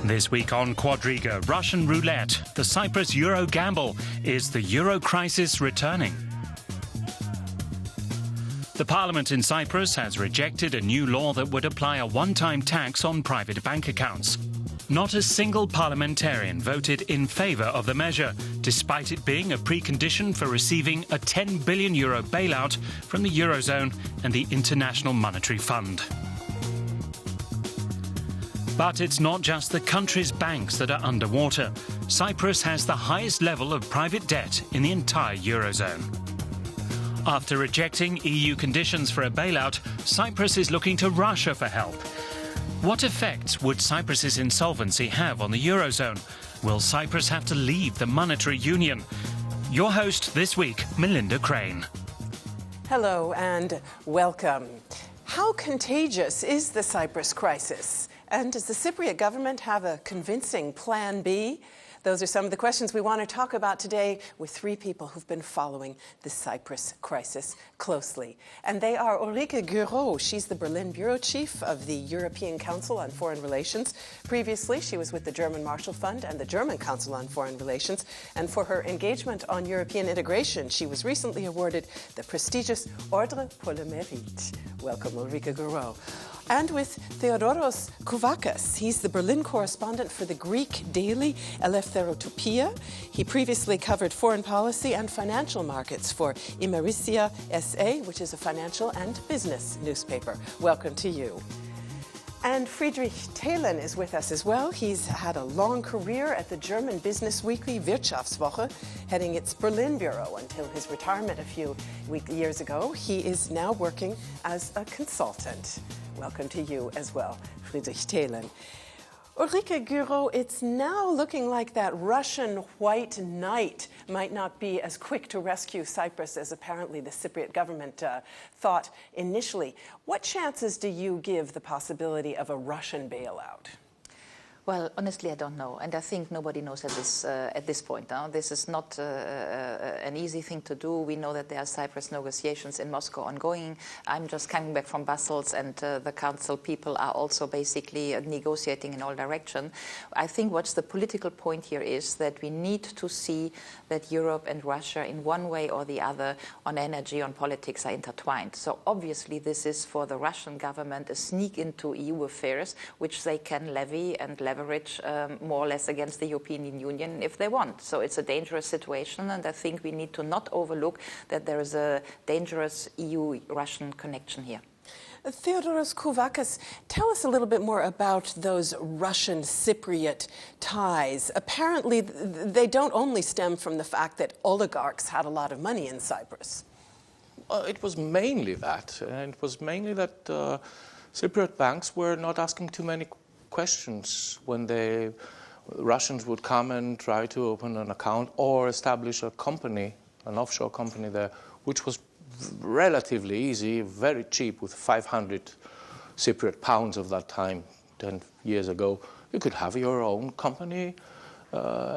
This week on Quadriga, Russian roulette, the Cyprus euro gamble. Is the euro crisis returning? The parliament in Cyprus has rejected a new law that would apply a one-time tax on private bank accounts. Not a single parliamentarian voted in favour of the measure, despite it being a precondition for receiving a €10 billion bailout from the Eurozone and the International Monetary Fund. But it's not just the country's banks that are underwater. Cyprus has the highest level of private debt in the entire Eurozone. After rejecting EU conditions for a bailout, Cyprus is looking to Russia for help. What effects would Cyprus's insolvency have on the Eurozone? Will Cyprus have to leave the monetary union? Your host this week, Melinda Crane. Hello and welcome. How contagious is the Cyprus crisis? And does the Cypriot government have a convincing plan B? Those are some of the questions we want to talk about today with three people who've been following the Cyprus crisis closely. And they are Ulrike Guérot. She's the Berlin bureau chief of the European Council on Foreign Relations. Previously, she was with the German Marshall Fund and the German Council on Foreign Relations. And for her engagement on European integration, she was recently awarded the prestigious Ordre pour le Mérite. Welcome, Ulrike Guérot. And with Theodore Kouvakas. He's the Berlin correspondent for the Greek daily Eleftherotoupia. He previously covered foreign policy and financial markets for Imerisia SA, which is a financial and business newspaper. Welcome to you. And Friedrich Thelen is with us as well. He's had a long career at the German business weekly Wirtschaftswoche, heading its Berlin bureau until his retirement a few years ago. He is now working as a consultant. Welcome to you as well, Friedrich Thelen. Ulrike Guérot, it's now looking like that Russian white knight might not be as quick to rescue Cyprus as apparently the Cypriot government thought initially. What chances do you give the possibility of a Russian bailout? Well, honestly, I don't know, and I think nobody knows at this point. This is not an easy thing to do. We know that there are Cyprus negotiations in Moscow ongoing. I'm just coming back from Brussels, and the council people are also basically negotiating in all directions. I think what's the political point here is that we need to see that Europe and Russia, in one way or the other, on energy, on politics, are intertwined. So obviously, this is for the Russian government a sneak into EU affairs, which they can levy and leverage more or less against the European Union if they want. So it's a dangerous situation, and I think we need to not overlook that there is a dangerous EU-Russian connection here. Theodore Kouvakas, tell us a little bit more about those Russian Cypriot ties. Apparently, they don't only stem from the fact that oligarchs had a lot of money in Cyprus. It was mainly that. It was mainly that Cypriot banks were not asking too many questions when the Russians would come and try to open an account or establish a company, an offshore company there, which was relatively easy, very cheap, with 500 Cypriot pounds of that time, 10 years ago. You could have your own company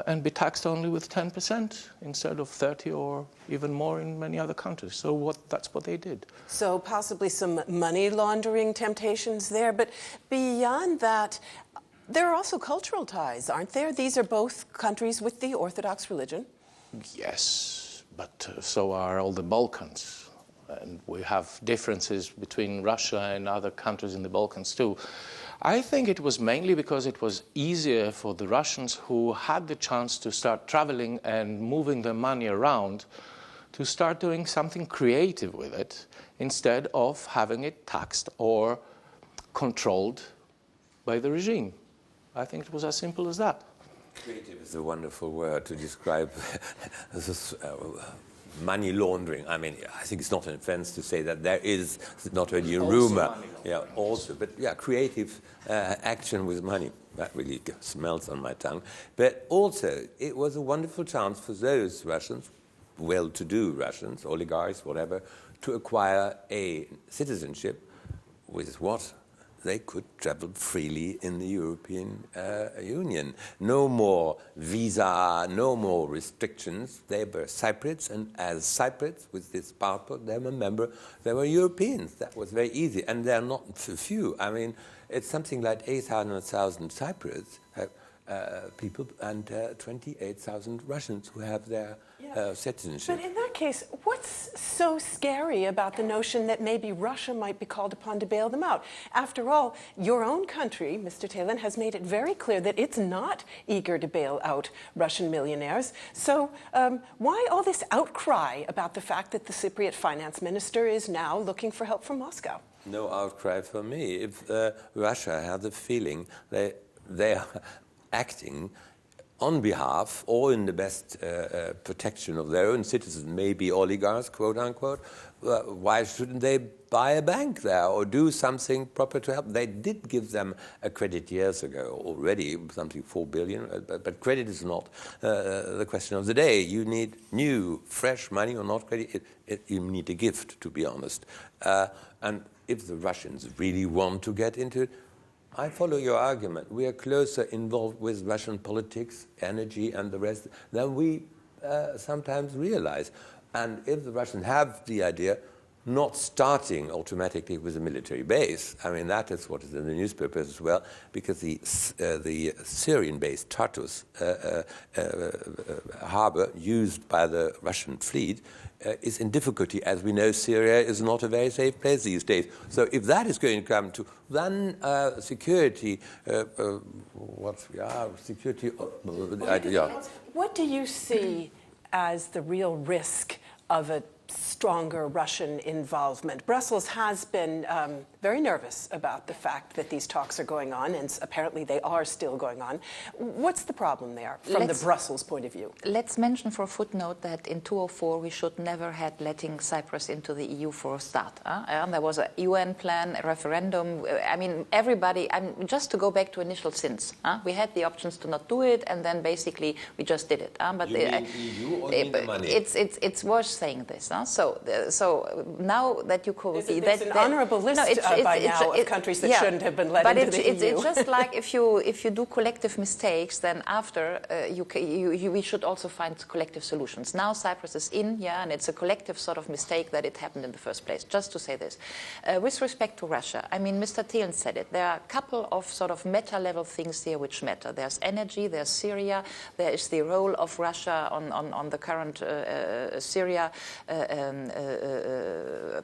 and be taxed only with 10% instead of 30 or even more in many other countries. So that's what they did. So possibly some money laundering temptations there. But beyond that, there are also cultural ties, aren't there? These are both countries with the Orthodox religion. Yes, but so are all the Balkans. And we have differences between Russia and other countries in the Balkans too. I think it was mainly because it was easier for the Russians, who had the chance to start traveling and moving their money around, to start doing something creative with it instead of having it taxed or controlled by the regime. I think it was as simple as that. Creative is a wonderful word to describe this money laundering. I mean, I think it's not an offense to say that there is not only a rumor, but creative action with money. That really smells on my tongue. But also, it was a wonderful chance for those Russians, well-to-do Russians, oligarchs, whatever, to acquire a citizenship with what they could travel freely in the European Union. No more visa, no more restrictions. They were Cypriots, and as Cypriots with this passport, they were a member, they were Europeans. That was very easy, and they're not few. I mean, it's something like 800,000 Cypriots people and 28,000 Russians who have their citizenship. But in that case, what's so scary about the notion that maybe Russia might be called upon to bail them out? After all, your own country, Mr. Thelen, has made it very clear that it's not eager to bail out Russian millionaires. So why all this outcry about the fact that the Cypriot finance minister is now looking for help from Moscow? No outcry for me. If Russia had the feeling they are acting on behalf or in the best protection of their own citizens, maybe oligarchs, quote unquote, why shouldn't they buy a bank there or do something proper to help? They did give them a credit years ago already, something 4 billion, but credit is not the question of the day. You need new, fresh money or not credit. You need a gift, to be honest. And if the Russians really want to get into it, I follow your argument. We are closer involved with Russian politics, energy, and the rest than we sometimes realize. And if the Russians have the idea, not starting automatically with a military base, I mean, that is what is in the newspapers as well, because the Syrian-based Tartus harbor used by the Russian fleet is in difficulty. As we know, Syria is not a very safe place these days. So if that is going to come to, then security, security, What do you see as the real risk of a stronger Russian involvement? Brussels has been very nervous about the fact that these talks are going on, and apparently they are still going on. What's the problem there from the Brussels point of view? Let's mention for a footnote that in 2004 we should never have letting Cyprus into the EU for a start. There was a UN plan, a referendum. I mean, everybody, just to go back to initial sins, we had the options to not do it, and then basically we just did it. But you mean EU or you mean the money? It's worth saying this. So now that you call it, there's an honourable list by now of countries that shouldn't have been let into the EU. It's just like if you do collective mistakes, then after we should also find collective solutions. Now Cyprus is in, and it's a collective sort of mistake that it happened in the first place. Just to say this, with respect to Russia, I mean, Mr. Thelen said it. There are a couple of sort of meta-level things here which matter. There's energy, there's Syria, there is the role of Russia on the current Syria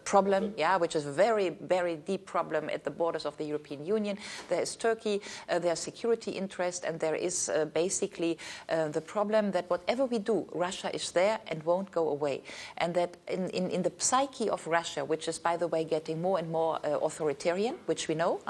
problem, which is a very, very deep problem at the borders of the European Union. There is Turkey, there's security interest, and there is basically the problem that whatever we do, Russia is there and won't go away. And that in the psyche of Russia, which is, by the way, getting more and more authoritarian, which we know,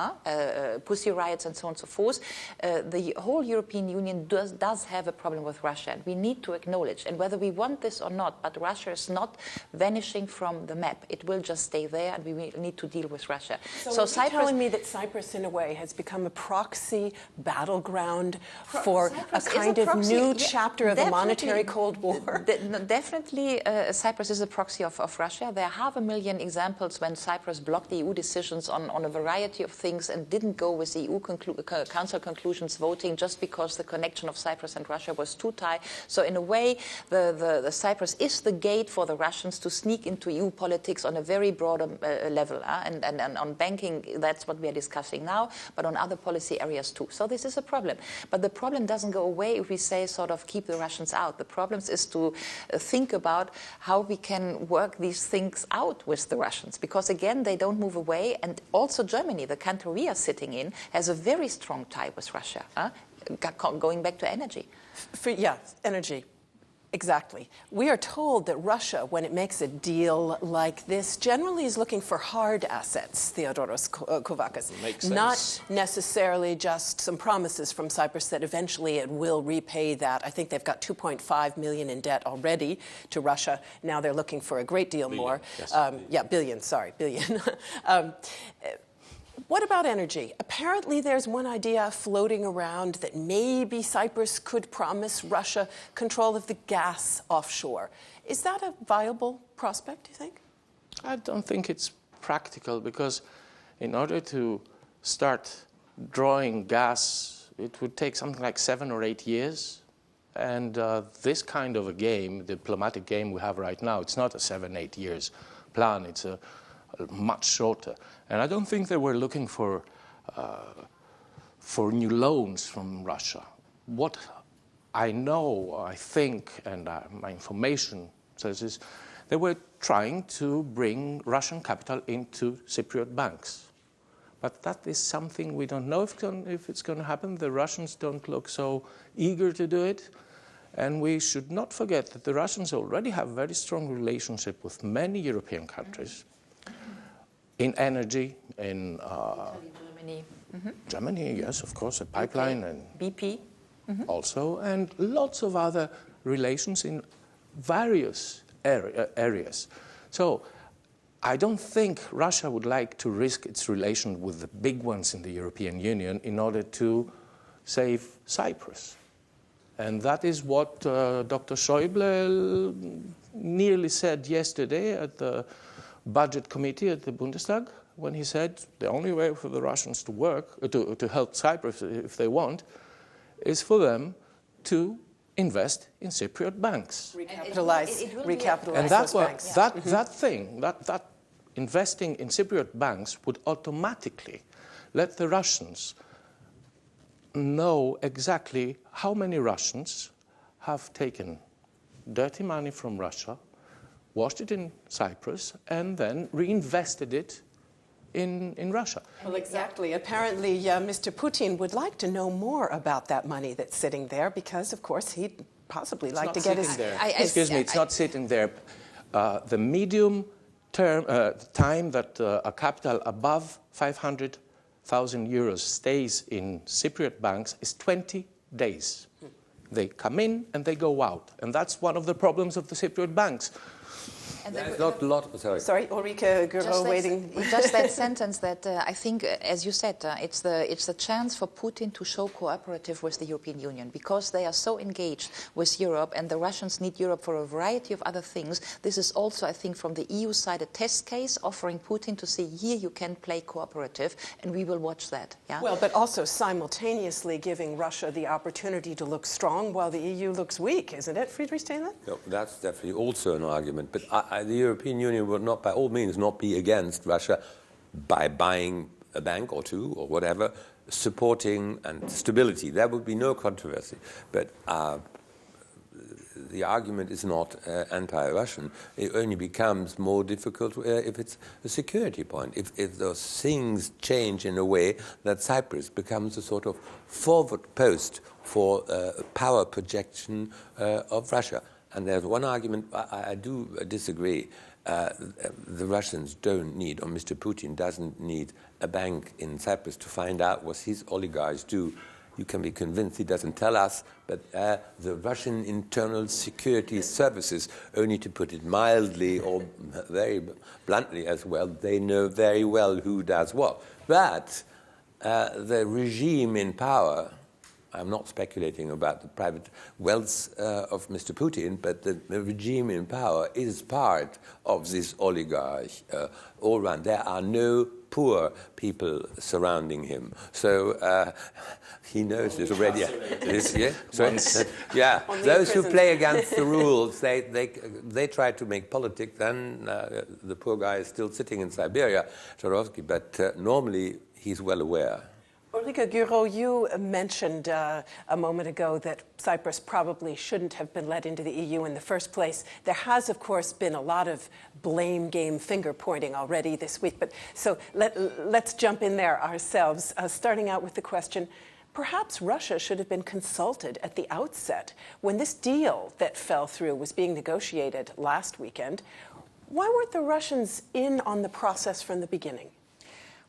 pussy riots and so on and so forth, the whole European Union does have a problem with Russia, and we need to acknowledge, and whether we want this or not, but Russia is not vanishing from the map. It will just stay there, and we will need to deal with Russia. So Cyprus, telling me that Cyprus, in a way, has become a proxy battleground for Cyprus a kind of new chapter of the monetary Cold War? Definitely, Cyprus is a proxy of Russia. There are 500,000 examples when Cyprus blocked the EU decisions on a variety of things and didn't go with the EU Council conclusions voting just because the connection of Cyprus and Russia was too tight. So in a way, the Cyprus is the gate for the Russians to sneak into EU politics on a very broad level. And on banking, that's what we are discussing now, but on other policy areas too. So this is a problem. But the problem doesn't go away if we say sort of keep the Russians out. The problem is to think about how we can work these things out with the Russians, because again, they don't move away. And also Germany, the country we are sitting in, has a very strong tie with Russia, going back to energy. Energy. Exactly. We are told that Russia, when it makes a deal like this, generally is looking for hard assets, Theodore Kouvakas. Makes sense. Not necessarily just some promises from Cyprus that eventually it will repay that. I think they've got 2.5 million in debt already to Russia. Now they're looking for a great deal more. Yes. Billion. What about energy? Apparently there's one idea floating around that maybe Cyprus could promise Russia control of the gas offshore. Is that a viable prospect, do you think? I don't think it's practical, because in order to start drawing gas, it would take something like 7 or 8 years. And this kind of a game, diplomatic game we have right now, it's not a 7-8 years plan. It's a much shorter. And I don't think they were looking for new loans from Russia. What I know, I think, and my information says is they were trying to bring Russian capital into Cypriot banks. But that is something we don't know if it's going to happen. The Russians don't look so eager to do it. And we should not forget that the Russians already have a very strong relationship with many European countries in energy, in Germany. Germany, yes, of course, a pipeline, and BP. Also, and lots of other relations in various areas. So I don't think Russia would like to risk its relation with the big ones in the European Union in order to save Cyprus. And that is what Dr. Schäuble nearly said yesterday at the budget committee at the Bundestag, when he said the only way for the Russians to work, to help Cyprus if they want, is for them to invest in Cypriot banks. Recapitalize and those banks. That investing in Cypriot banks would automatically let the Russians know exactly how many Russians have taken dirty money from Russia, washed it in Cyprus, and then reinvested it in Russia. Well, exactly. Apparently, Mr. Putin would like to know more about that money that's sitting there because, of course, he'd possibly like to get his... Excuse me, it's not sitting there. The medium term time that a capital above 500,000 euros stays in Cypriot banks is 20 days. They come in and they go out. And that's one of the problems of the Cypriot banks. And Sorry, Ulrike Guérot waiting. Just that sentence that I think, as you said, it's the chance for Putin to show cooperative with the European Union because they are so engaged with Europe and the Russians need Europe for a variety of other things. This is also, I think, from the EU side, a test case offering Putin to say, here you can play cooperative and we will watch that. Yeah? Well, but also simultaneously giving Russia the opportunity to look strong while the EU looks weak, isn't it, Friedrich? No, that's definitely also an argument. But the European Union will not, by all means, not be against Russia by buying a bank or two or whatever, supporting and stability. There would be no controversy. But the argument is not anti-Russian. It only becomes more difficult if it's a security point, if those things change in a way that Cyprus becomes a sort of forward post for power projection of Russia. And there's one argument I do disagree. The Russians don't need, or Mr. Putin doesn't need a bank in Cyprus to find out what his oligarchs do. You can be convinced he doesn't tell us, but the Russian internal security services, only to put it mildly or very bluntly as well, they know very well who does what. But the regime in power, I'm not speculating about the private wealth of Mr. Putin, but the regime in power is part of this oligarch all around. There are no poor people surrounding him. So he knows this already. Those who play against the rules, they try to make politics, then the poor guy is still sitting in Siberia, Chorovsky, but normally he's well aware. Ulrike Guérot, you mentioned a moment ago that Cyprus probably shouldn't have been let into the EU in the first place. There has, of course, been a lot of blame game finger-pointing already this week. But so let's jump in there ourselves, starting out with the question, perhaps Russia should have been consulted at the outset. When this deal that fell through was being negotiated last weekend, why weren't the Russians in on the process from the beginning?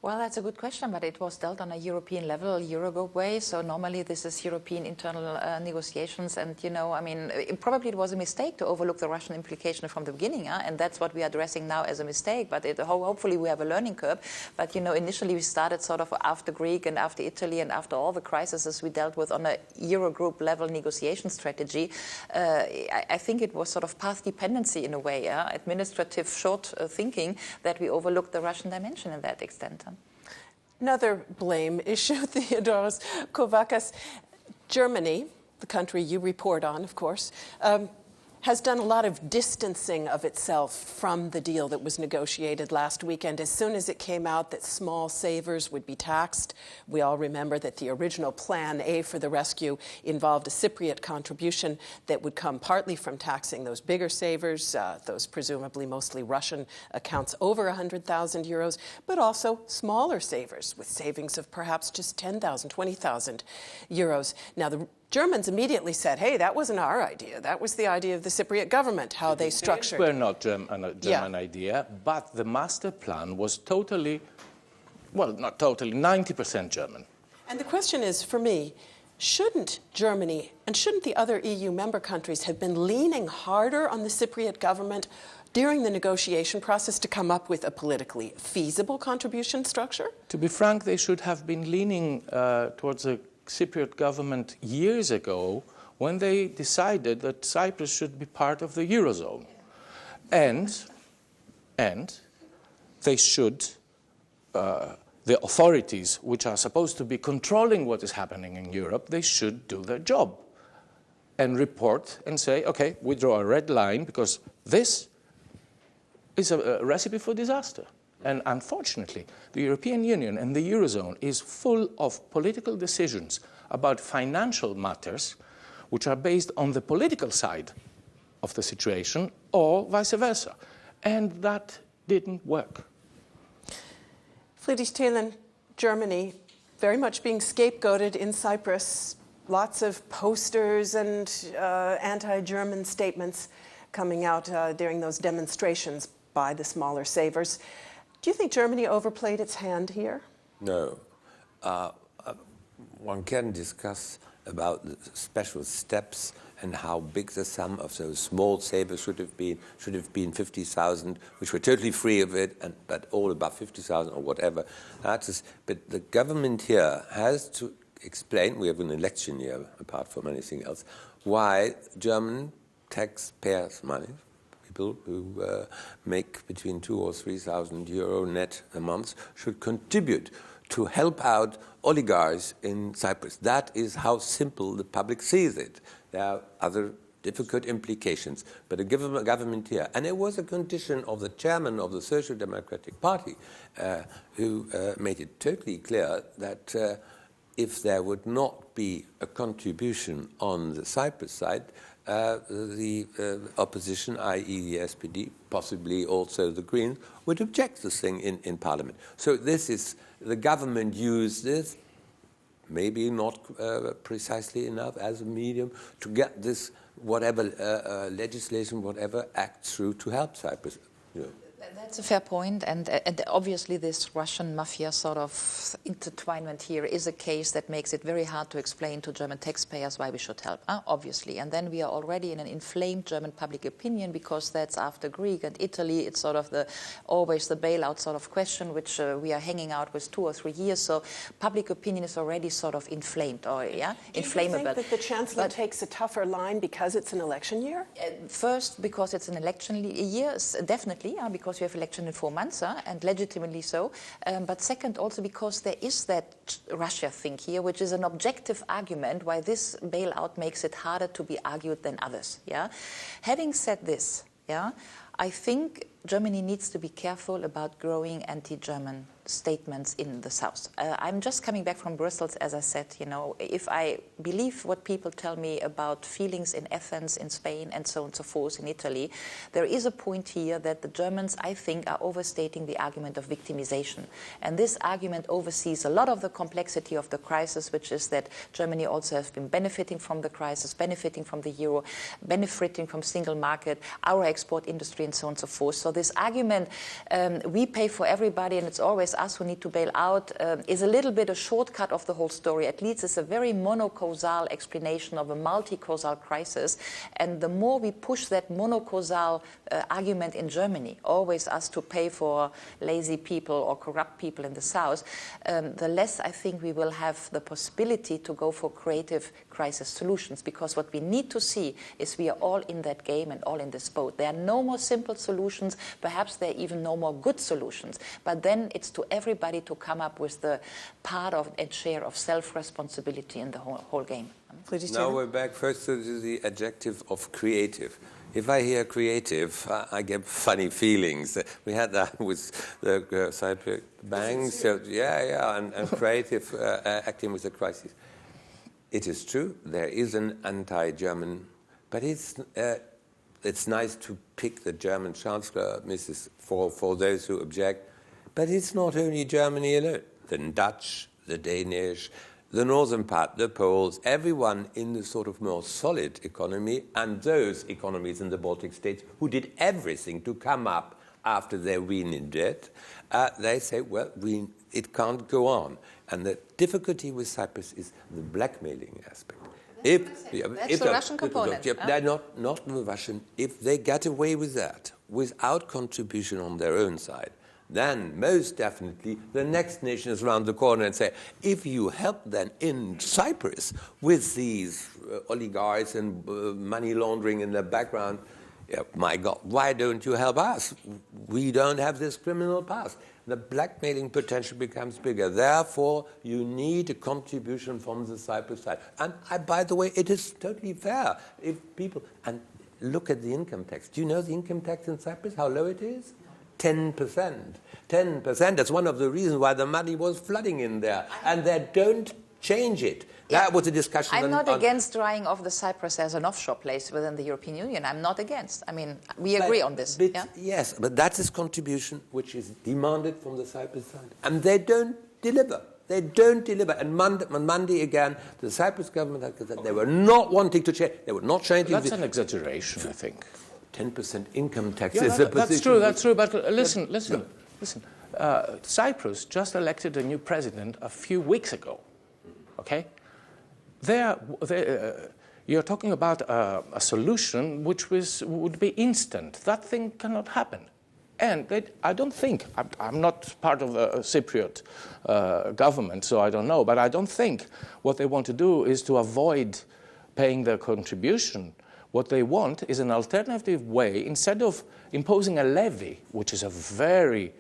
Well, that's a good question, but it was dealt on a European level, Eurogroup way. So normally this is European internal negotiations. And, you know, I mean, probably it was a mistake to overlook the Russian implication from the beginning. And that's what we are addressing now as a mistake. But hopefully we have a learning curve. But, you know, initially we started sort of after Greek and after Italy and after all the crises we dealt with on a Eurogroup level negotiation strategy. I think it was sort of path dependency in a way, administrative short thinking that we overlooked the Russian dimension in that extent. Another blame issue, Theodore Kouvakas. Germany, the country you report on, of course, has done a lot of distancing of itself from the deal that was negotiated last weekend. As soon as it came out that small savers would be taxed, we all remember that the original Plan A for the rescue involved a Cypriot contribution that would come partly from taxing those bigger savers, those presumably mostly Russian accounts over 100,000 euros, but also smaller savers with savings of perhaps just 10,000, 20,000 euros. Now, the Germans immediately said, hey, that wasn't our idea. That was the idea of the Cypriot government, how they structured. Were not a German idea, but the master plan was totally, well, not totally, 90% German. And the question is, for me, shouldn't Germany and shouldn't the other EU member countries have been leaning harder on the Cypriot government during the negotiation process to come up with a politically feasible contribution structure? To be frank, they should have been leaning towards a Cypriot government years ago when they decided that Cyprus should be part of the Eurozone. And they should, the authorities which are supposed to be controlling what is happening in Europe, they should do their job and report and say, okay, we draw a red line because this is a recipe for disaster. And unfortunately, the European Union and the Eurozone is full of political decisions about financial matters which are based on the political side of the situation or vice versa. And that didn't work. Friedrich, Thelen, Germany, very much being scapegoated in Cyprus, lots of posters and anti-German statements coming out during those demonstrations by the smaller savers. Do you think Germany overplayed its hand here? No. One can discuss about the special steps and how big the sum of those small savers should have been 50,000, which were totally free of it, but all above 50,000 or whatever. But the government here has to explain, we have an election year apart from anything else, why German taxpayers' money, people who make between 2,000 or 3,000 euro net a month, should contribute to help out oligarchs in Cyprus. That is how simple the public sees it. There are other difficult implications, but a government here, and it was a condition of the chairman of the Social Democratic Party who made it totally clear that if there would not be a contribution on the Cyprus side, the opposition, i.e. the SPD, possibly also the Greens, would object this thing in Parliament. So this is, the government used this, maybe not precisely enough as a medium, to get this whatever legislation, whatever act through to help Cyprus. You know. That's a fair point, and obviously this Russian mafia sort of intertwinement here is a case that makes it very hard to explain to German taxpayers why we should help, obviously. And then we are already in an inflamed German public opinion because that's after Greece and Italy. It's sort of always the bailout sort of question, which we are hanging out with 2 or 3 years. So public opinion is already sort of inflamed, or inflammable. Do you think that the Chancellor takes a tougher line because it's an election year? First, because it's an election year, definitely, because we have election in 4 months, and legitimately so. But second, also because there is that Russia thing here, which is an objective argument why this bailout makes it harder to be argued than others. Yeah. Having said this, I think Germany needs to be careful about growing anti-German statements in the south. I'm just coming back from Brussels, as I said, if I believe what people tell me about feelings in Athens, in Spain, and so on and so forth, in Italy, there is a point here that the Germans, I think, are overstating the argument of victimization. And this argument oversees a lot of the complexity of the crisis, which is that Germany also has been benefiting from the crisis, benefiting from the euro, benefiting from single market, our export industry, and so on and so forth. So this argument, we pay for everybody, and it's always us who need to bail out, is a little bit a shortcut of the whole story. At least it's a very monocausal explanation of a multi-causal crisis. And the more we push that monocausal argument in Germany, always us to pay for lazy people or corrupt people in the south, the less I think we will have the possibility to go for creative crisis solutions. Because what we need to see is we are all in that game and all in this boat. There are no more simple solutions Perhaps there are even no more good solutions. But then it's to everybody to come up with the part of and share of self-responsibility in the whole game. Now we're back first to the adjective of creative. If I hear creative, I get funny feelings. We had that with the Cyprus banks. So, and creative acting with the crisis. It is true, there is an anti-German, but it's nice to pick the German Chancellor, for those who object. But it's not only Germany alone. The Dutch, the Danish, the northern part, the Poles, everyone in the sort of more solid economy, and those economies in the Baltic states who did everything to come up after they're in debt, they say, well, it can't go on. And the difficulty with Cyprus is the blackmailing aspect. That's the Russian component. They're not the Russian. If they get away with that, without contribution on their own side, then most definitely the next nation is around the corner and say, if you help then in Cyprus with these oligarchs and money laundering in the background, my God, why don't you help us? We don't have this criminal past. The blackmailing potential becomes bigger. Therefore, you need a contribution from the Cyprus side. And by the way, it is totally fair. If people, and look at the income tax. Do you know the income tax in Cyprus, how low it is? 10%. 10%. That's one of the reasons why the money was flooding in there. And they don't change it. That was a discussion. I'm not against drying off the Cyprus as an offshore place within the European Union. I'm not against. I mean, we agree on this. Yes, but that's his contribution which is demanded from the Cyprus side. And they don't deliver. They don't deliver. And Monday again, the Cyprus government had said they were not wanting to change. They were not changing. That's an exaggeration, I think. 10% income tax is a That's position. That's true. But listen. Cyprus just elected a new president a few weeks ago. Okay? You're talking about a solution which would be instant. That thing cannot happen. And I don't think, I'm not part of the Cypriot government, so I don't know, but I don't think what they want to do is to avoid paying their contribution. What they want is an alternative way, instead of imposing a levy, which is a very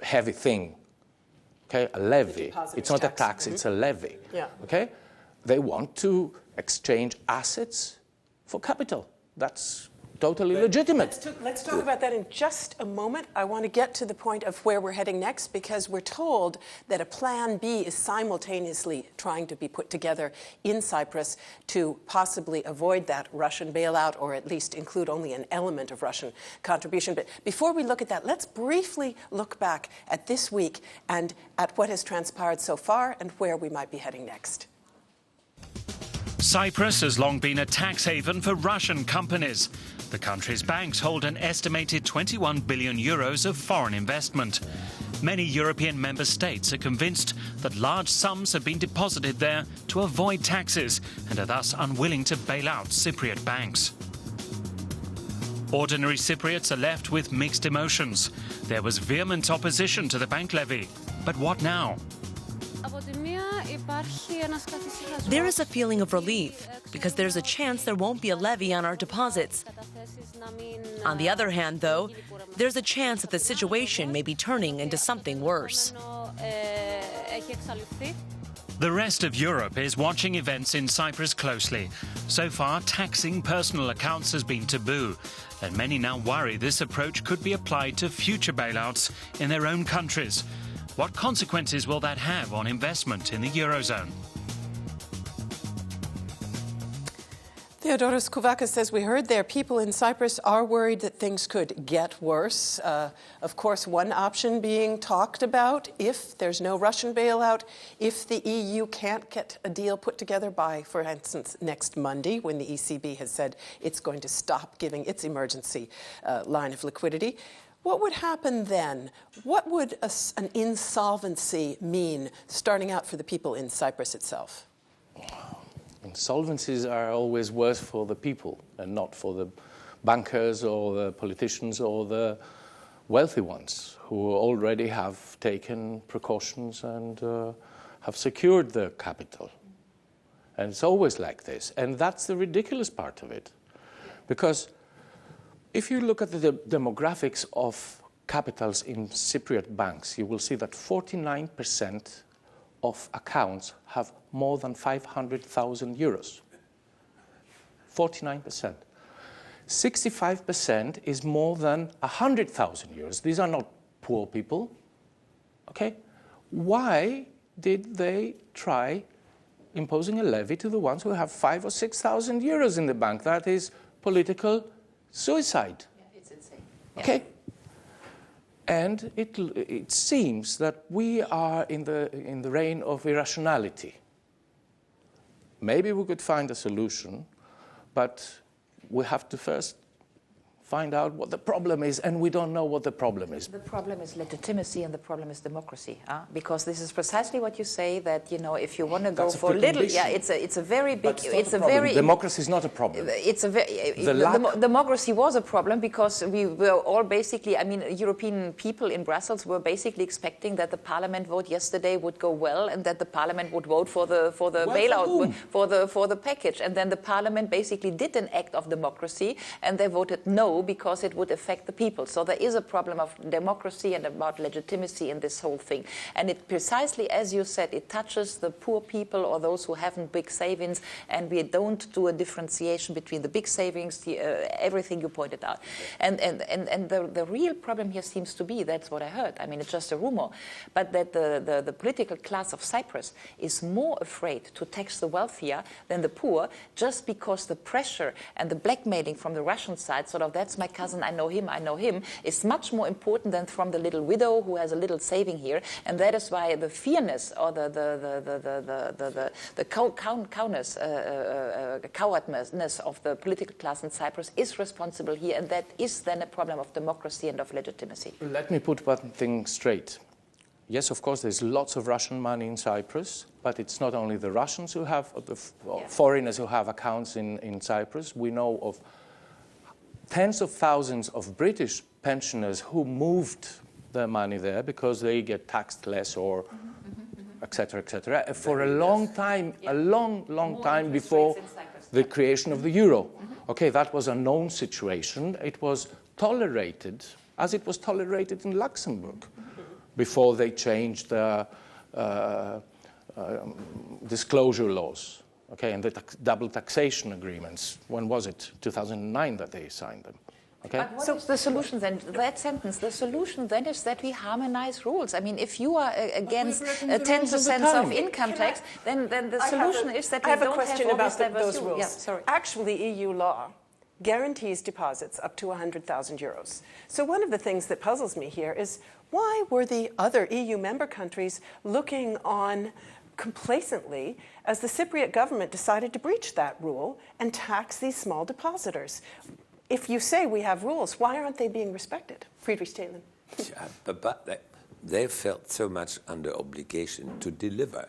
heavy thing, okay, a levy. It's not a tax, it's a levy, okay? They want to exchange assets for capital. That's totally legitimate. Let's talk about that in just a moment. I want to get to the point of where we're heading next, because we're told that a plan B is simultaneously trying to be put together in Cyprus to possibly avoid that Russian bailout, or at least include only an element of Russian contribution. But before we look at that, let's briefly look back at this week and at what has transpired so far and where we might be heading next. Cyprus has long been a tax haven for Russian companies. The country's banks hold an estimated 21 billion euros of foreign investment. Many European member states are convinced that large sums have been deposited there to avoid taxes and are thus unwilling to bail out Cypriot banks. Ordinary Cypriots are left with mixed emotions. There was vehement opposition to the bank levy. But what now? There is a feeling of relief because there's a chance there won't be a levy on our deposits. On the other hand, though, there's a chance that the situation may be turning into something worse. The rest of Europe is watching events in Cyprus closely. So far, taxing personal accounts has been taboo, and many now worry this approach could be applied to future bailouts in their own countries. What consequences will that have on investment in the Eurozone? Theodore Kouvakas, as we heard there, people in Cyprus are worried that things could get worse. Of course, one option being talked about, if there's no Russian bailout, if the EU can't get a deal put together by, for instance, next Monday, when the ECB has said it's going to stop giving its emergency line of liquidity. What would happen then? What would an insolvency mean, starting out for the people in Cyprus itself? Insolvencies are always worse for the people and not for the bankers or the politicians or the wealthy ones who already have taken precautions and have secured their capital. And it's always like this. And that's the ridiculous part of it. Because If you look at the demographics of capitals in Cypriot banks, you will see that 49% of accounts have more than 500,000 euros. 49%. 65% is more than 100,000 euros. These are not poor people. Okay? Why did they try imposing a levy to the ones who have 5,000 or 6,000 euros in the bank? That is political suicide. Yeah, it's insane. Okay? And it seems that we are in the reign of irrationality. Maybe we could find a solution, but we have to first find out what the problem is, and we don't know what the problem is. The problem is legitimacy, and the problem is democracy, because this is precisely what you say, that, you know, if you want to go for little, yeah, it's a very big, it's a very democracy is not a problem. It's a very democracy was a problem because we were all basically, I mean, European people in Brussels were basically expecting that the Parliament vote yesterday would go well, and that the Parliament would vote for the bailout, for the package, and then the Parliament basically did an act of democracy, and they voted no, because it would affect the people. So there is a problem of democracy and about legitimacy in this whole thing. And it precisely, as you said, it touches the poor people or those who haven't big savings, and we don't do a differentiation between the big savings, everything you pointed out. And the real problem here seems to be, that's what I heard, I mean, it's just a rumor, but that the political class of Cyprus is more afraid to tax the wealthier than the poor, just because the pressure and the blackmailing from the Russian side, sort of, that's my cousin, I know him, is much more important than from the little widow who has a little saving here. And that is why the fearness or the cowardness of the political class in Cyprus is responsible here, and that is then a problem of democracy and of legitimacy. Let me put one thing straight. Yes, of course, there's lots of Russian money in Cyprus, but it's not only the Russians who have, foreigners who have accounts in Cyprus. We know of tens of thousands of British pensioners who moved their money there because they get taxed less, or et cetera, for a long time, a long time before the creation of the euro. Okay, that was a known situation. It was tolerated, as it was tolerated in Luxembourg, before they changed the disclosure laws. Okay, and the double taxation agreements. When was it? 2009 that they signed them. Okay. But what is the solution then? That sentence, the solution then is that we harmonize rules. I mean, if you are against 10% of income tax, then the solution is that we don't have all these diverse rules. I have a question about those rules. Yeah, sorry. Actually, EU law guarantees deposits up to 100,000 euros. So one of the things that puzzles me here is, why were the other EU member countries looking on complacently as the Cypriot government decided to breach that rule and tax these small depositors? If you say we have rules, why aren't they being respected? Friedrich Thelen. But they felt so much under obligation to deliver.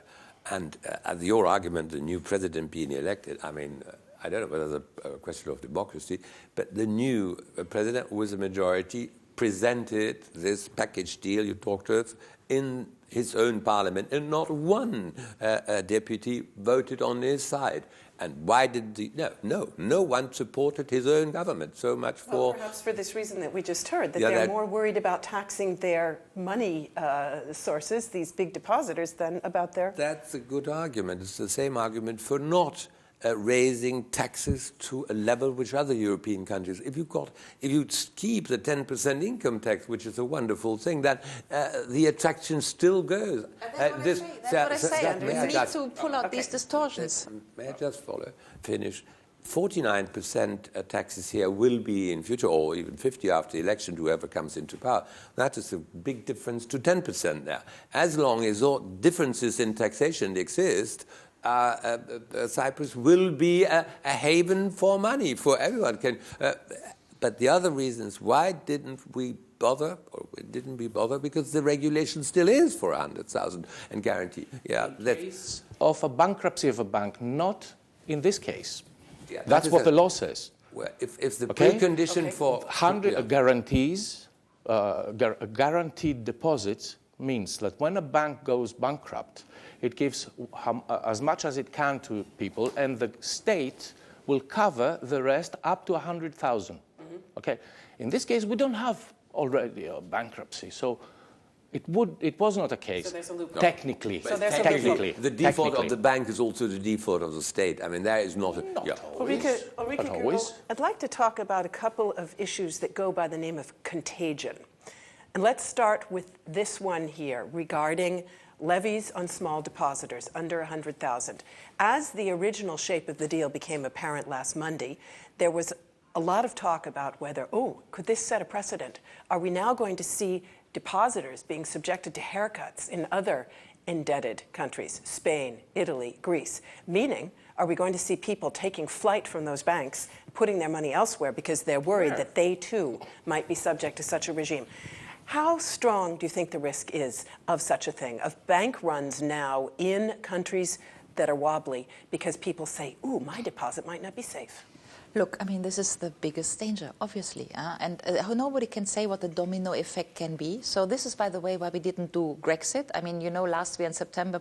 And as your argument, the new president being elected, I mean, I don't know whether it's a question of democracy, but the new president with a majority presented this package deal you talked of in his own parliament, and not one deputy voted on his side. And why did no one supported his own government so much for... Well, perhaps for this reason that we just heard, that they're more worried about taxing their money sources, these big depositors, than about their... That's a good argument. It's the same argument for not raising taxes to a level which other European countries. If you keep the 10% income tax, which is a wonderful thing, then the attraction still goes. That's what I say. We need to pull out these distortions. May I just finish? 49% taxes here will be in future, or even 50% after the election, whoever comes into power. That is a big difference to 10% now. As long as all differences in taxation exist, Cyprus will be a haven for money for everyone. But the other reasons, why didn't we bother, because the regulation still is for 100,000 and guarantee. Yeah, in case of a bankruptcy of a bank, not in this case. Yeah, that's what the law says. Well, if the precondition for 100 guarantees, guaranteed deposits means that when a bank goes bankrupt, it gives as much as it can to people, and the state will cover the rest up to 100,000. Okay, in this case, we don't have already a bankruptcy, so it was not a case. So there's a loophole. Technically, So there's technically, the default of the bank is also the default of the state. I mean, there is not a... Ulrike Guérot, I'd like to talk about a couple of issues that go by the name of contagion. And let's start with this one here regarding levies on small depositors under 100,000. As the original shape of the deal became apparent last Monday, there was a lot of talk about whether, could this set a precedent? Are we now going to see depositors being subjected to haircuts in other indebted countries, Spain, Italy, Greece? Meaning, are we going to see people taking flight from those banks, putting their money elsewhere because they're worried that they too might be subject to such a regime? How strong do you think the risk is of such a thing, of bank runs now in countries that are wobbly because people say, my deposit might not be safe? Look, I mean, this is the biggest danger, obviously. And nobody can say what the domino effect can be. So this is, by the way, why we didn't do Grexit. I mean, you know, last year in September,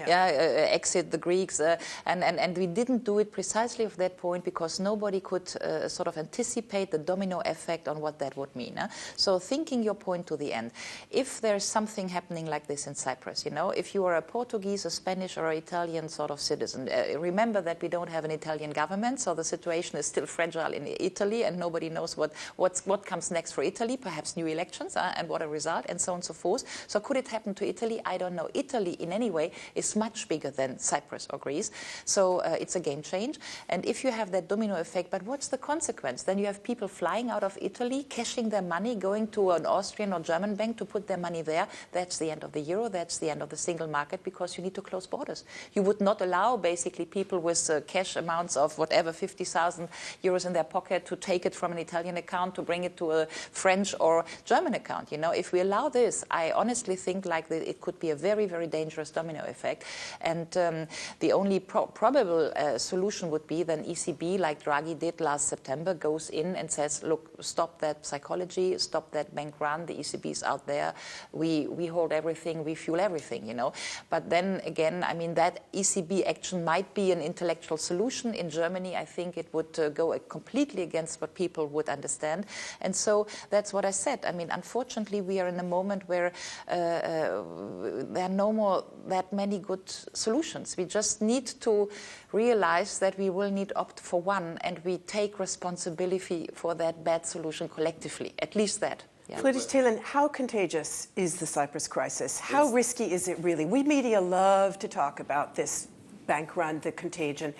exit the Greeks. And we didn't do it precisely of that point because nobody could sort of anticipate the domino effect on what that would mean. So thinking your point to the end, if there's something happening like this in Cyprus, you know, if you are a Portuguese, a Spanish, or an Italian sort of citizen, remember that we don't have an Italian government, so the situation is still fragile in Italy, and nobody knows what comes next for Italy, perhaps new elections, and what a result, and so on and so forth. So could it happen to Italy? I don't know. Italy, in any way, is much bigger than Cyprus or Greece, so it's a game change. And if you have that domino effect, but what's the consequence? Then you have people flying out of Italy, cashing their money, going to an Austrian or German bank to put their money there. That's the end of the euro. That's the end of the single market, because you need to close borders. You would not allow, basically, people with cash amounts of whatever, 50,000 euros in their pocket to take it from an Italian account to bring it to a French or German account. You know, if we allow this, I honestly think it could be a very, very dangerous domino effect. And the only probable solution would be then ECB, like Draghi did last September, goes in and says, look, stop that psychology, stop that bank run. The ECB is out there. We hold everything. We fuel everything, you know. But then again, I mean, that ECB action might be an intellectual solution. In Germany, I think it would go completely against what people would understand. And so that's what I said. I mean, unfortunately, we are in a moment where there are no more that many good solutions. We just need to realize that we will need opt for one, and we take responsibility for that bad solution collectively, at least that. Yeah. Friedrich, Thelen, how contagious is the Cyprus crisis? How risky is it really? We media love to talk about this bank run, the contagion.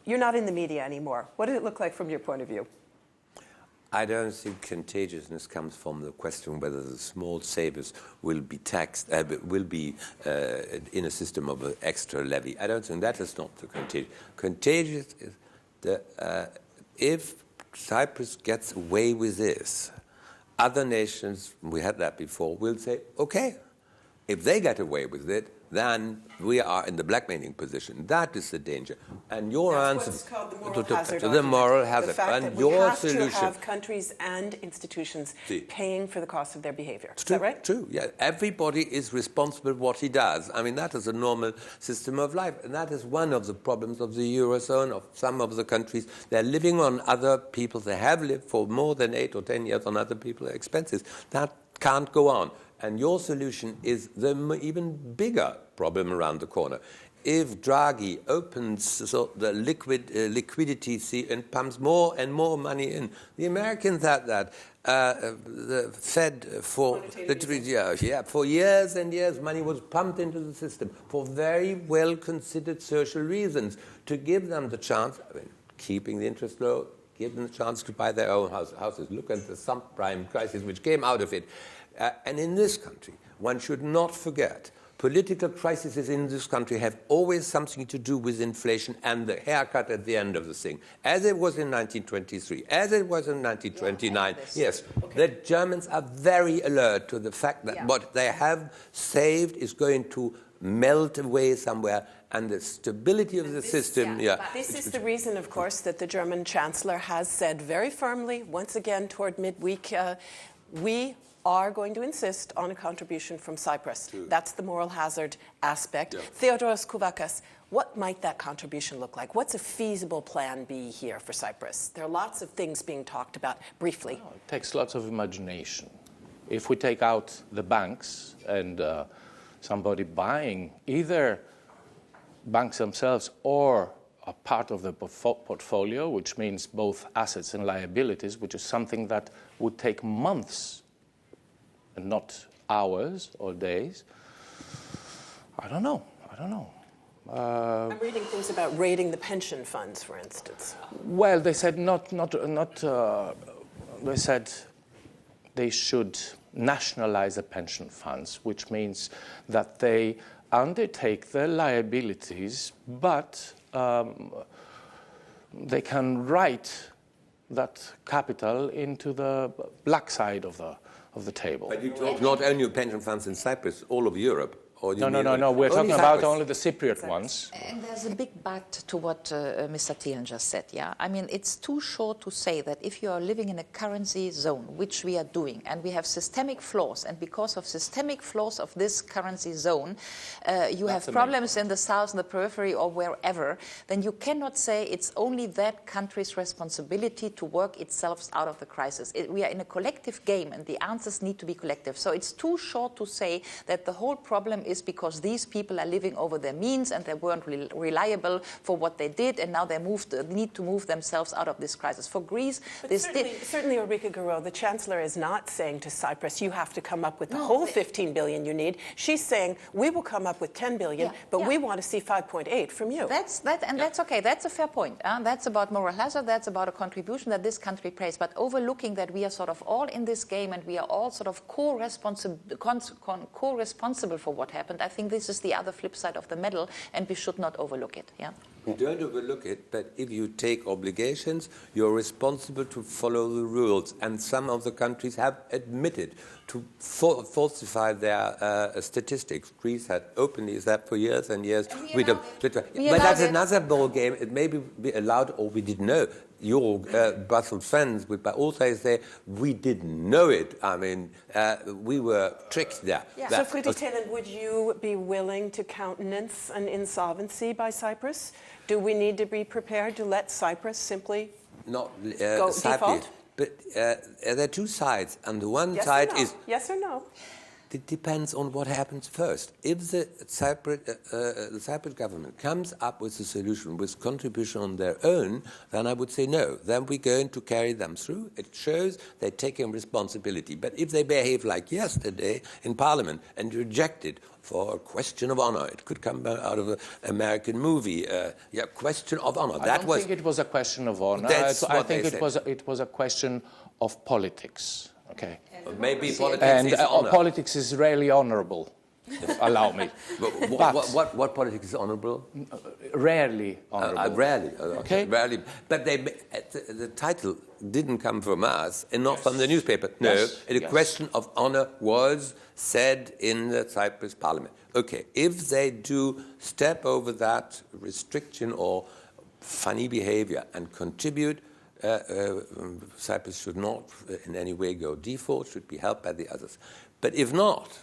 You're not in the media anymore. What does it look like from your point of view? I don't think contagiousness comes from the question whether the small savers will be taxed, will be in a system of an extra levy. I don't think that is not the contagion. Contagious is if Cyprus gets away with this, other nations, we had that before, will say, okay, if they get away with it, then we are in the blackmailing position. That is the danger. And your answer, what's called the moral hazard. The moral hazard. The fact and that your we have solution. To have countries and institutions paying for the cost of their behavior. It's is that right? True. Yeah. Everybody is responsible for what he does. I mean, that is a normal system of life, and that is one of the problems of the Eurozone, of some of the countries. They're living on other people. They have lived for more than 8 or 10 years on other people's expenses. That can't go on. And your solution is the even bigger problem around the corner. If Draghi opens the liquidity and pumps more and more money in, the Americans had that. The Fed for years and years, money was pumped into the system for very well considered social reasons to give them the chance, I mean, keeping the interest low, give them the chance to buy their own houses. Look at the subprime crisis which came out of it. And in this country, one should not forget, political crises in this country have always something to do with inflation and the haircut at the end of the thing, as it was in 1923, as it was in 1929. Yes, the Germans are very alert to the fact that what they have saved is going to melt away somewhere, and the stability of the system. This is the reason, of course, that the German Chancellor has said very firmly, once again toward midweek, we are going to insist on a contribution from Cyprus. True. That's the moral hazard aspect. Yeah. Theodore Kouvakas, what might that contribution look like? What's a feasible plan B here for Cyprus? There are lots of things being talked about briefly. Well, it takes lots of imagination. If we take out the banks and somebody buying either banks themselves or a part of the portfolio, which means both assets and liabilities, which is something that would take months and not hours or days, I don't know. I'm reading things about raiding the pension funds, for instance. Well, they said they said they should nationalize the pension funds, which means that they undertake their liabilities, but they can write that capital into the black side of the table. But you talk not only of pension funds in Cyprus, all of Europe. No. We're talking about only the Cypriot ones. And there's a big but to what Mr. Thelen just said, yeah? I mean, it's too short to say that if you are living in a currency zone, which we are doing, and we have systemic flaws, and because of systemic flaws of this currency zone, you have problems in the south, in the periphery, or wherever, then you cannot say it's only that country's responsibility to work itself out of the crisis. We are in a collective game, and the answers need to be collective. So it's too short to say that the whole problem is because these people are living over their means and they weren't reliable for what they did, and now they need to move themselves out of this crisis. For Greece, but certainly, Ulrike Guérot, the Chancellor is not saying to Cyprus, you have to come up with the whole 15 billion you need. She's saying, we will come up with 10 billion, but we want to see 5.8 from you. That's okay. That's a fair point. That's about moral hazard. That's about a contribution that this country pays. But overlooking that we are sort of all in this game and we are all sort of co-responsible for what happened, I think this is the other flip side of the medal, and we should not overlook it. Yeah. You don't overlook it, but if you take obligations, you're responsible to follow the rules. And some of the countries have admitted to falsify their statistics. Greece had openly said for years and years. But that's another ball game. It may be allowed, or we didn't know. Your Brussels friends would also say, we didn't know it. I mean, we were tricked there. Yeah. So, Friedrich, would you be willing to countenance an insolvency by Cyprus? Do we need to be prepared to let Cyprus simply go default? But there are two sides. And the one side is... Yes or no? It depends on what happens first. If the Cyprus government comes up with a solution with contribution on their own, then I would say no. Then we're going to carry them through. It shows they're taking responsibility. But if they behave like yesterday in Parliament and reject it for a question of honor, it could come out of an American movie. Question of honor. I don't think it was a question of honor. I think it was a question of politics. Okay. Maybe politics is honor. Politics is rarely honorable, allow me. What politics is honorable? Rarely honorable. Rarely. Okay. Rarely. But the title didn't come from us and not from the newspaper. No, a question of honor was said in the Cyprus parliament. Okay, if they do step over that restriction or funny behavior and contribute, Cyprus should not in any way go default, should be helped by the others. But if not,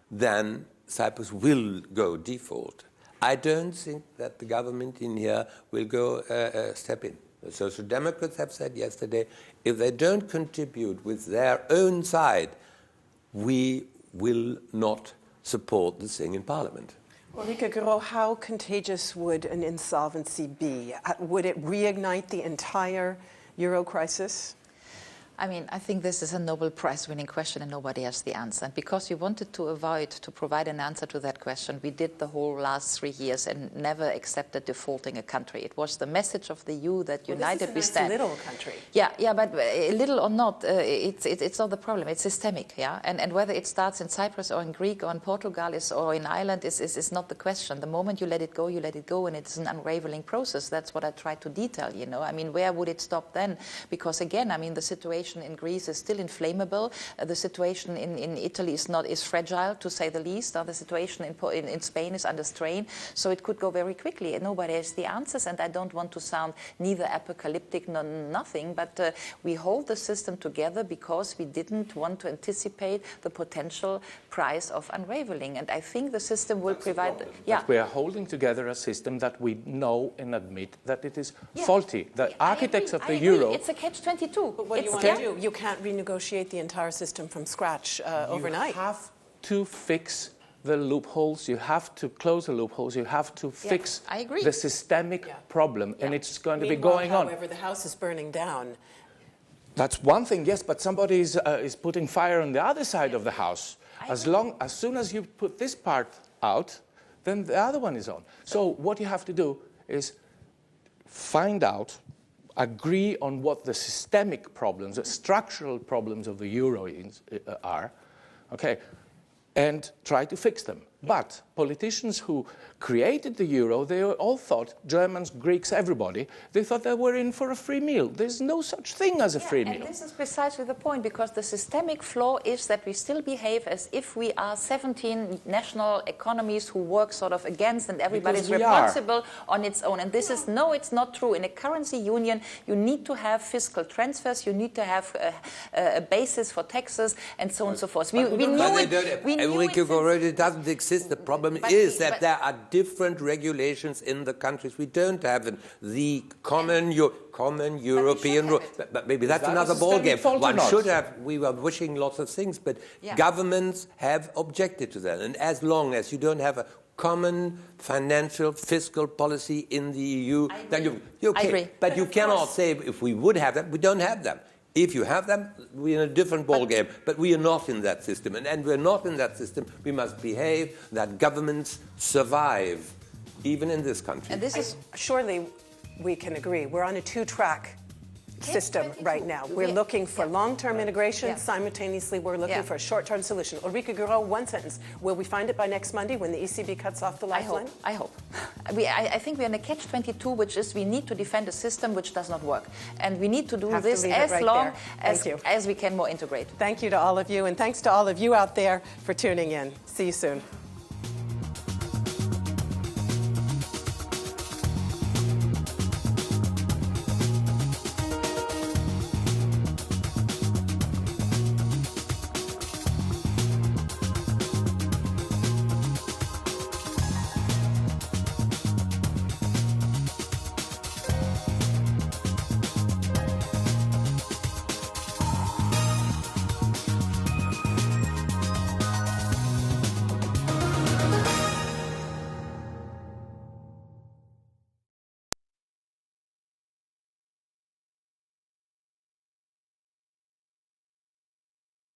then Cyprus will go default. I don't think that the government in here will go step in. The Social Democrats have said yesterday, if they don't contribute with their own side, we will not support the thing in Parliament. Ulrike Guérot, how contagious would an insolvency be? Would it reignite the entire euro crisis? I mean, I think this is a Nobel Prize-winning question and nobody has the answer. And because we wanted to provide an answer to that question, we did the whole last 3 years and never accepted defaulting a country. It was the message of the EU that united we stand. This is a nice little country. Yeah, but little or not, it's not the problem. It's systemic, yeah? And whether it starts in Cyprus or in Greece or in Portugal or in Ireland is not the question. The moment you let it go, and it's an unraveling process. That's what I tried to detail, you know. I mean, where would it stop then? Because again, I mean, the situation situation in Greece is still inflammable. The situation in Italy is fragile, to say the least. The situation in Spain is under strain, so it could go very quickly. And nobody has the answers, and I don't want to sound neither apocalyptic nor nothing, but we hold the system together because we didn't want to anticipate the potential price of unraveling. And I think the system will provide... Yeah. We are holding together a system that we know and admit that it is faulty. The architects of the euro... It's a catch-22. But what do you want to do? You can't renegotiate the entire system from scratch overnight. You have to fix the loopholes, you have to close the loopholes, you have to fix the systemic problem, and it's going to be going on. However, the house is burning down. That's one thing, yes, but somebody is putting fire on the other side of the house. As soon as you put this part out, then the other one is on. So what you have to do is find out, agree on what the systemic problems, the structural problems of the euro are, okay, and try to fix them. But politicians who created the euro, they all thought, Germans, Greeks, everybody, they thought they were in for a free meal. There's no such thing as a free meal. And this is precisely the point, because the systemic flaw is that we still behave as if we are 17 national economies who work sort of against, and everybody is responsible on its own. And this is, no, it's not true. In a currency union, you need to have fiscal transfers, you need to have a basis for taxes, and so on and so forth. We knew it doesn't exist. The problem is that there are different regulations in the countries. We don't have the common European rule. But maybe that's another ballgame. One should have. We were wishing lots of things, but governments have objected to that. And as long as you don't have a common financial fiscal policy in the EU, then you're okay. I agree. But you cannot say if we would have them, we don't have them. If you have them, we're in a different ballgame. But we are not in that system. And we're not in that system. We must behave that governments survive, even in this country. And this is, surely we can agree, we're on a two-track system right now. We're looking for long-term integration. Simultaneously, we're looking for a short-term solution. Ulrike Guérot, one sentence. Will we find it by next Monday when the ECB cuts off the lifeline? I hope. I think we're in a catch-22, which is we need to defend a system which does not work. And we need to do this as long as we can more integrate. Thank you to all of you, and thanks to all of you out there for tuning in. See you soon.